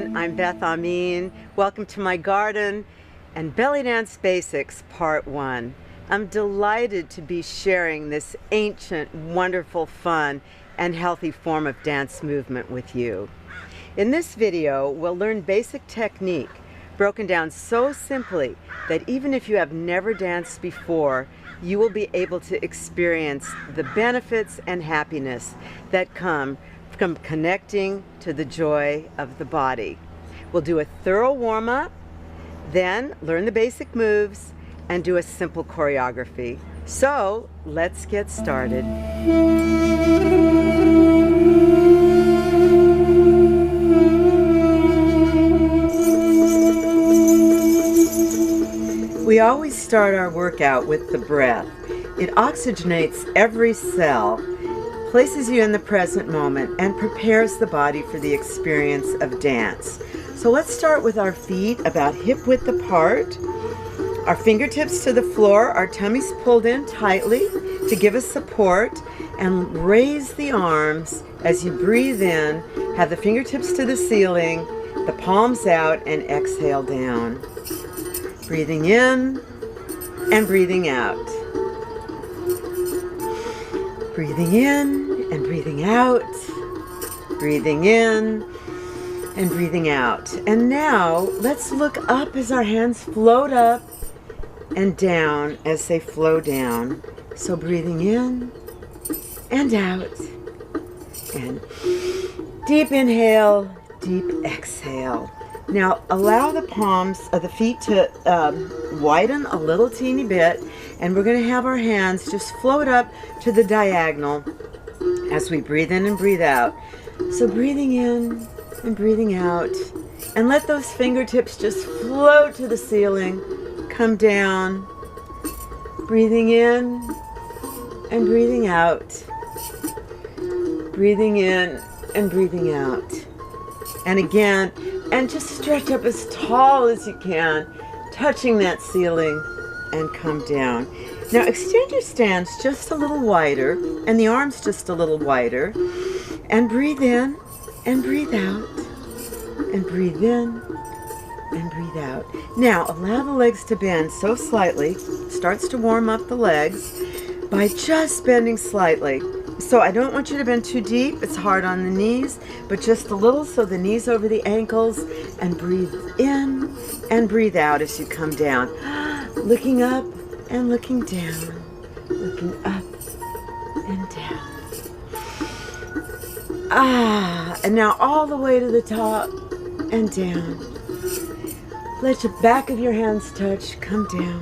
everyone, I'm Beth Amin. Welcome to my garden and Belly Dance Basics Part 1. I'm delighted to be sharing this ancient, wonderful, fun, and healthy form of dance movement with you. In this video, we'll learn basic technique broken down so simply that even if you have never danced before, you will be able to experience the benefits and happiness that come from connecting to the joy of the body. We'll do a thorough warm-up, then learn the basic moves, and do a simple choreography. So let's get started. We always start our workout with the breath. It oxygenates every cell, places you in the present moment, and prepares the body for the experience of dance. So let's start with our feet about hip width apart, our fingertips to the floor, our tummies pulled in tightly to give us support, and raise the arms as you breathe in. Have the fingertips to the ceiling, the palms out, and exhale down. Breathing in and breathing out. Breathing in and breathing out. Breathing in and breathing out. And now let's look up as our hands float up and down as they flow down. So breathing in and out. And deep inhale, deep exhale. Now allow the palms of the feet to widen a little teeny bit, and we're going to have our hands just float up to the diagonal as we breathe in and breathe out. So breathing in and breathing out, and let those fingertips just float to the ceiling, come down, breathing in and breathing out, breathing in and breathing out. And again, and just stretch up as tall as you can, touching that ceiling, and come down. Now extend your stance just a little wider, and the arms just a little wider, and breathe in and breathe out, and breathe in and breathe out. Now allow the legs to bend so slightly. Starts to warm up the legs by just bending slightly. So I don't want you to bend too deep, it's hard on the knees, but just a little, so the knees over the ankles, and breathe in and breathe out as you come down. Looking up and looking down, looking up and down. And now all the way to the top and down. Let the back of your hands touch, come down,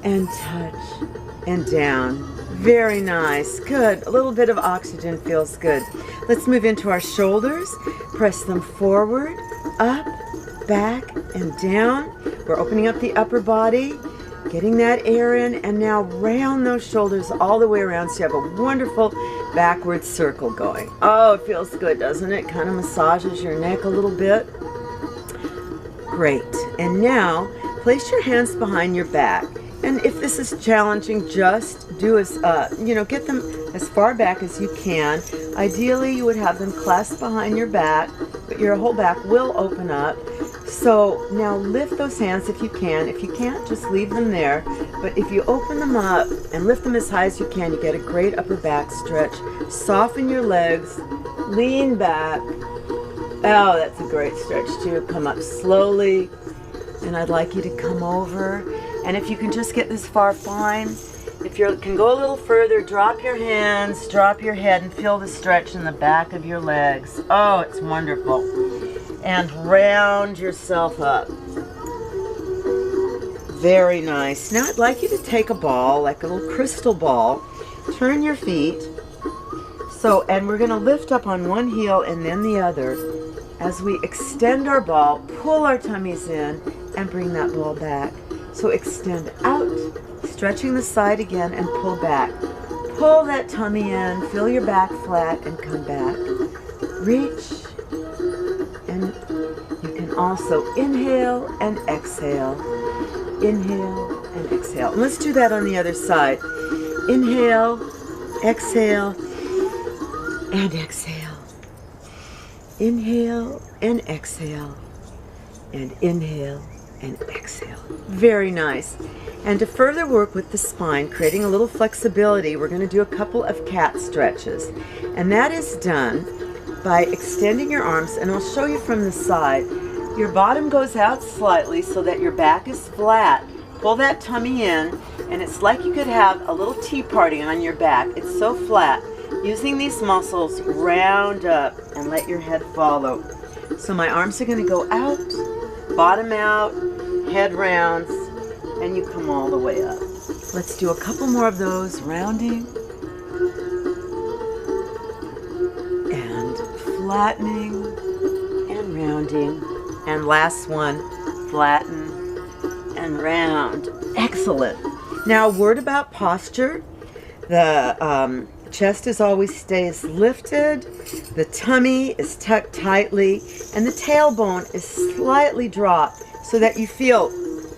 and touch, and down. Very nice. Good. A little bit of oxygen feels good. Let's move into our shoulders. Press them forward, up, back, and down. We're opening up the upper body, getting that air in, and now round those shoulders all the way around so you have a wonderful backward circle going. Oh, it feels good, doesn't it? Kind of massages your neck a little bit. Great. And now place your hands behind your back. And if this is challenging, just do get them as far back as you can. Ideally, you would have them clasped behind your back, but your whole back will open up. So now lift those hands if you can. If you can't, just leave them there. But if you open them up and lift them as high as you can, you get a great upper back stretch. Soften your legs, lean back. Oh, that's a great stretch too. Come up slowly, and I'd like you to come over. And if you can just get this far, fine. If you can go a little further, drop your hands, drop your head, and feel the stretch in the back of your legs. Oh, it's wonderful. And round yourself up. Very nice. Now I'd like you to take a ball, like a little crystal ball, turn your feet. And we're going to lift up on one heel and then the other. As we extend our ball, pull our tummies in, and bring that ball back. So extend out, stretching the side again, and pull back. Pull that tummy in, feel your back flat, and come back. Reach, and you can also inhale and exhale. Inhale and exhale. And let's do that on the other side. Inhale, exhale, and exhale. Inhale and exhale. And inhale and exhale. Very nice. And to further work with the spine, creating a little flexibility, we're going to do a couple of cat stretches. And that is done by extending your arms, and I'll show you from the side. Your bottom goes out slightly so that your back is flat. Pull that tummy in, and it's like you could have a little tea party on your back. It's so flat. Using these muscles, round up and let your head follow. So my arms are going to go out, bottom out, head rounds, and you come all the way up. Let's do a couple more of those, rounding and flattening and rounding. And last one, flatten and round. Excellent. Now, a word about posture. The chest always stays lifted, the tummy is tucked tightly, and the tailbone is slightly dropped so that you feel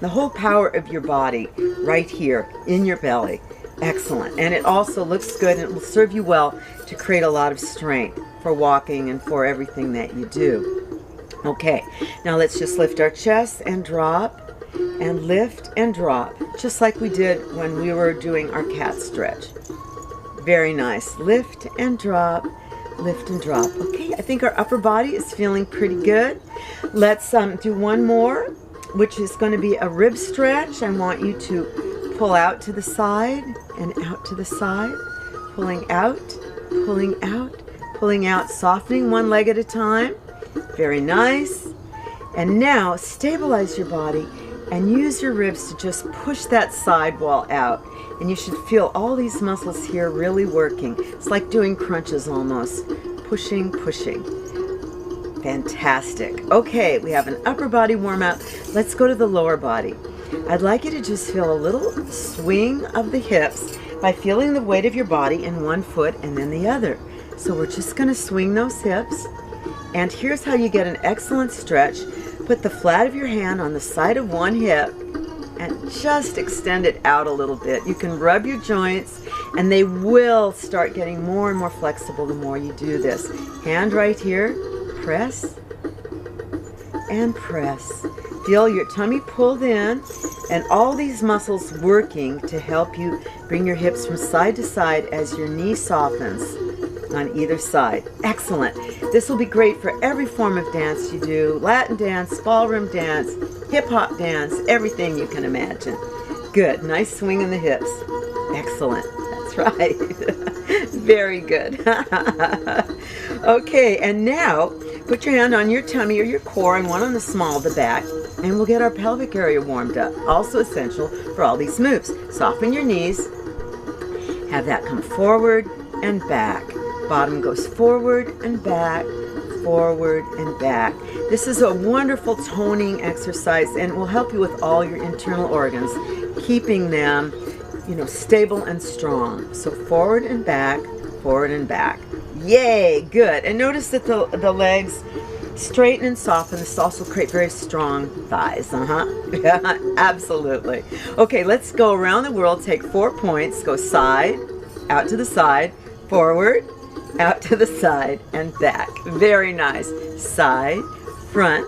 the whole power of your body right here in your belly. Excellent. And it also looks good, and it will serve you well to create a lot of strength for walking and for everything that you do. Okay, now let's just lift our chest and drop, and lift and drop, just like we did when we were doing our cat stretch. Very nice. Lift and drop, lift and drop. Okay, I think our upper body is feeling pretty good. Let's do one more, which is going to be a rib stretch. I want you to pull out to the side and out to the side, pulling out, pulling out, pulling out, softening one leg at a time. Very nice. And now stabilize your body and use your ribs to just push that side wall out. And you should feel all these muscles here really working. It's like doing crunches almost. Pushing, pushing. Fantastic. Okay, we have an upper body warm up. Let's go to the lower body. I'd like you to just feel a little swing of the hips by feeling the weight of your body in one foot and then the other. So we're just going to swing those hips. And here's how you get an excellent stretch. Put the flat of your hand on the side of one hip and just extend it out a little bit. You can rub your joints, and they will start getting more and more flexible the more you do this. Hand right here, press and press. Feel your tummy pulled in, and all these muscles working to help you bring your hips from side to side as your knee softens on either side. Excellent. This will be great for every form of dance you do. Latin dance, ballroom dance, hip hop dance, everything you can imagine. Good. Nice swing in the hips. Excellent. That's right. Very good. Okay, and now put your hand on your tummy or your core and one on the small of the back, and we'll get our pelvic area warmed up. Also essential for all these moves. Soften your knees. Have that come forward and back. Bottom goes forward and back, forward and back. This is a wonderful toning exercise and will help you with all your internal organs, keeping them, stable and strong. So forward and back, forward and back. Yay, good. And notice that the legs straighten and soften. This also creates very strong thighs. Yeah, absolutely. Okay, let's go around the world. Take 4 points. Go side, out to the side, forward, out to the side, and back. Very nice. Side, front,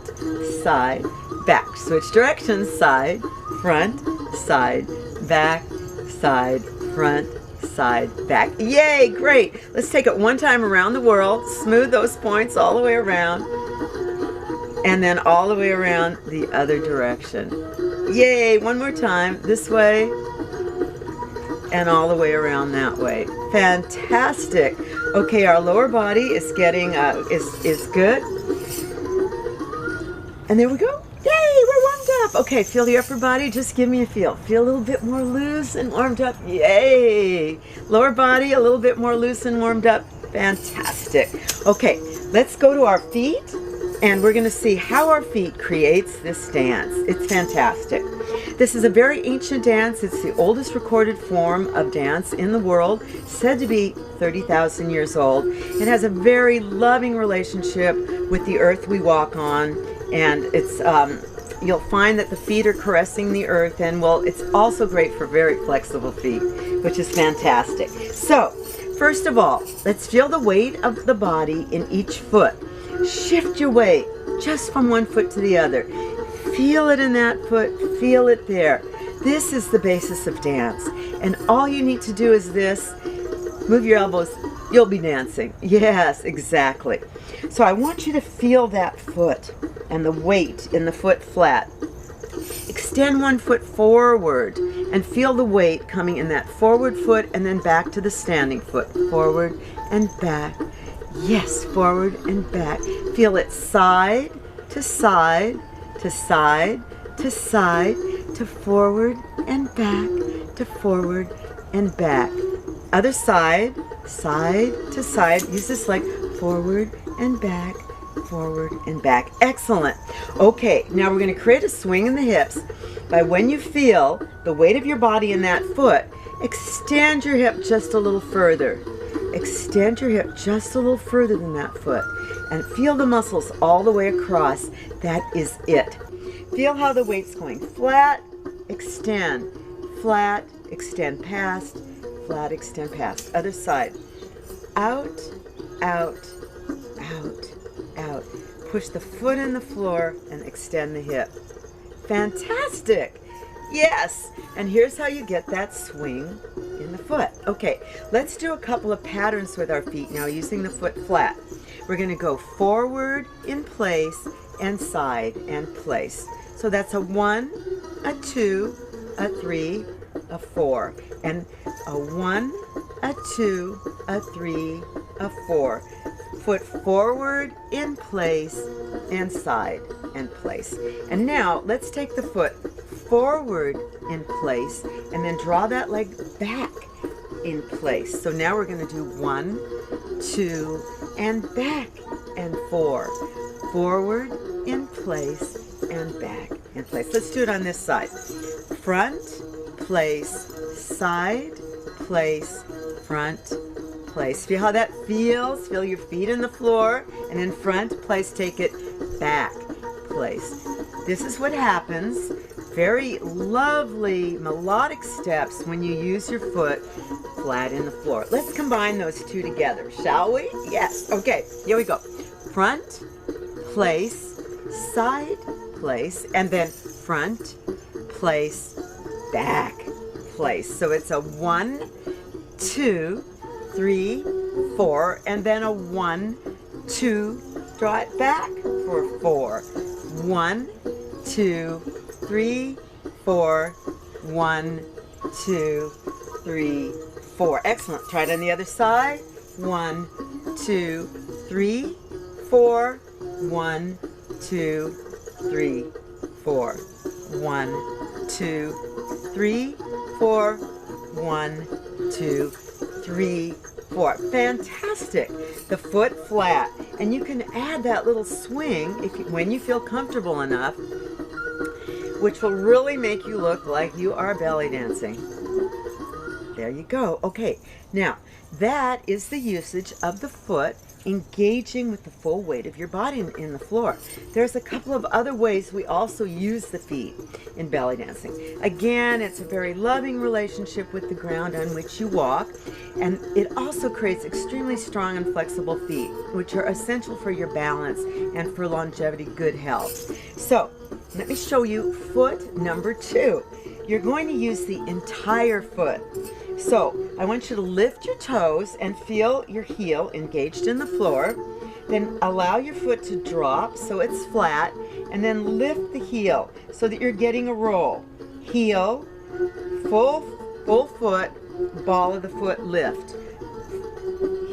side, back. Switch directions. Side, front, side, back, side, front, side, back. Yay, great. Let's take it one time around the world. Smooth those points all the way around. And then all the way around the other direction. Yay, one more time. This way. And all the way around that way. Fantastic. Okay, our lower body is getting, is good. And there we go. Yay, we're warmed up. Okay, feel the upper body. Just give me a feel. Feel a little bit more loose and warmed up. Yay. Lower body, a little bit more loose and warmed up. Fantastic. Okay, let's go to our feet. And we're going to see how our feet creates this dance. It's fantastic. This is a very ancient dance. It's the oldest recorded form of dance in the world, said to be 30,000 years old. It has a very loving relationship with the earth we walk on, and it's you'll find that the feet are caressing the earth, and well, it's also great for very flexible feet, which is fantastic. So, first of all, let's feel the weight of the body in each foot. Shift your weight just from one foot to the other. Feel it in that foot, feel it there. This is the basis of dance. And all you need to do is this. Move your elbows, you'll be dancing. Yes, exactly. So I want you to feel that foot and the weight in the foot flat. Extend one foot forward and feel the weight coming in that forward foot and then back to the standing foot. Forward and back. Yes, forward and back. Feel it side to side to side to side to forward and back to forward and back. Other side, side to side. Use this leg forward and back, forward and back. Excellent. Okay, now we're going to create a swing in the hips by when you feel the weight of your body in that foot, extend your hip just a little further. Extend your hip just a little further than that foot and feel the muscles all the way across. That is it. Feel how the weight's going. Flat, extend past, flat, extend past. Other side. Out, out, out, out. Push the foot in the floor and extend the hip. Fantastic. Yes. And here's how you get that swing in the foot. Okay, let's do a couple of patterns with our feet now using the foot flat. We're going to go forward in place and side and place. So that's a 1, a 2, a 3, a 4. And a 1, a 2, a 3, a 4. Foot forward in place and side and place. And now let's take the foot forward in place and then draw that leg back in place. So now we're going to do 1, 2, and back and 4. Forward in place and back in place. Let's do it on this side. Front, place, side, place, front, place. Feel how that feels. Feel your feet in the floor and in front, place, take it back, place. This is what happens. Very lovely melodic steps when you use your foot flat in the floor. Let's combine those two together, shall we? Yes. Okay, here we go. Front, place, side, place, and then front, place, back, place. So it's a 1, 2, 3, 4, and then a 1, 2, draw it back for 4. 1, 2, 3, 4, 1, 2, 3, 4. Excellent. Try it on the other side. 1, 2, 3, 4, 1, 2, 3, 4. 1, 2, 3, 4, 1, 2, 3, 4. Fantastic. The foot flat. And you can add that little swing when you feel comfortable enough, which will really make you look like you are belly dancing. There you go. Okay, now that is the usage of the foot engaging with the full weight of your body in the floor. There's a couple of other ways we also use the feet in belly dancing. Again, it's a very loving relationship with the ground on which you walk, and it also creates extremely strong and flexible feet, which are essential for your balance and for longevity, good health. So let me show you foot number 2. You're going to use the entire foot. So I want you to lift your toes and feel your heel engaged in the floor. Then allow your foot to drop so it's flat, and then lift the heel so that you're getting a roll. Heel, full foot, ball of the foot, lift.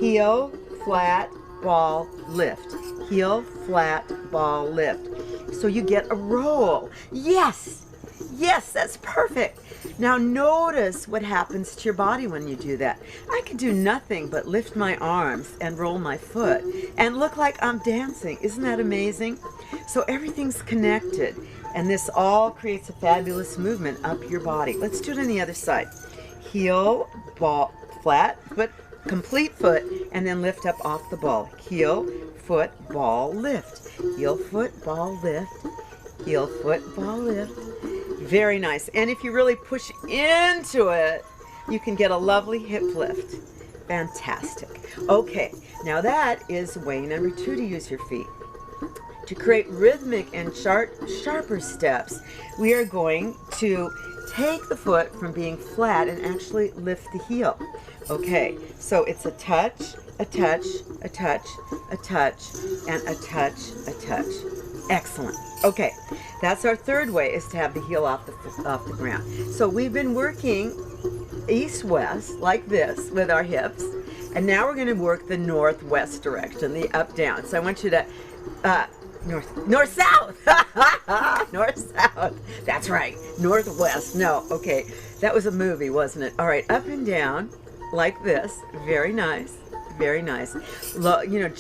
Heel, flat, ball, lift. Heel, flat, ball, lift. So you get a roll. Yes! Yes, that's perfect. Now notice what happens to your body when you do that. I can do nothing but lift my arms and roll my foot and look like I'm dancing. Isn't that amazing? So everything's connected, and this all creates a fabulous movement up your body. Let's do it on the other side. Heel, ball, flat, foot, complete foot, and then lift up off the ball. Heel, foot, ball, lift. Heel, foot, ball, lift. Heel, foot, ball, lift. Very nice. And if you really push into it, you can get a lovely hip lift. Fantastic. Okay, Now that is way number 2 to use your feet. To create rhythmic and sharper steps, we are going to take the foot from being flat and actually lift the heel. Okay, so it's a touch, a touch, a touch, a touch, and a touch, a touch. Excellent. Okay, that's our third way, is to have the heel off the ground. So we've been working east-west like this with our hips, and now we're going to work the northwest direction, the up-down. So I want you to north-south. North-south. That's right. Northwest. No, okay. That was a movie, wasn't it? All right, up and down like this. Very nice. Very nice.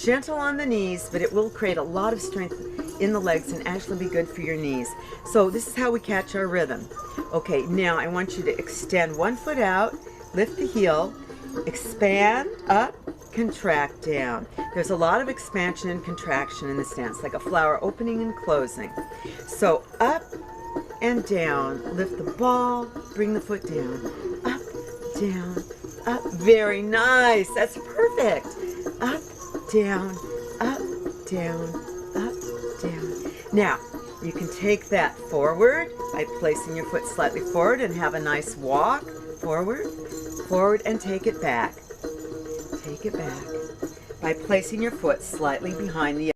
Gentle on the knees, but it will create a lot of strength in the legs and actually be good for your knees. So this is how we catch our rhythm. Okay, now I want you to extend one foot out, lift the heel, expand up, contract down. There's a lot of expansion and contraction in this dance, like a flower opening and closing. So up and down, lift the ball, bring the foot down, up, down, up. Very nice. That's perfect. Up, down, up, down, up, down. Now, you can take that forward by placing your foot slightly forward and have a nice walk. Forward, forward, and take it back. Take it back by placing your foot slightly behind the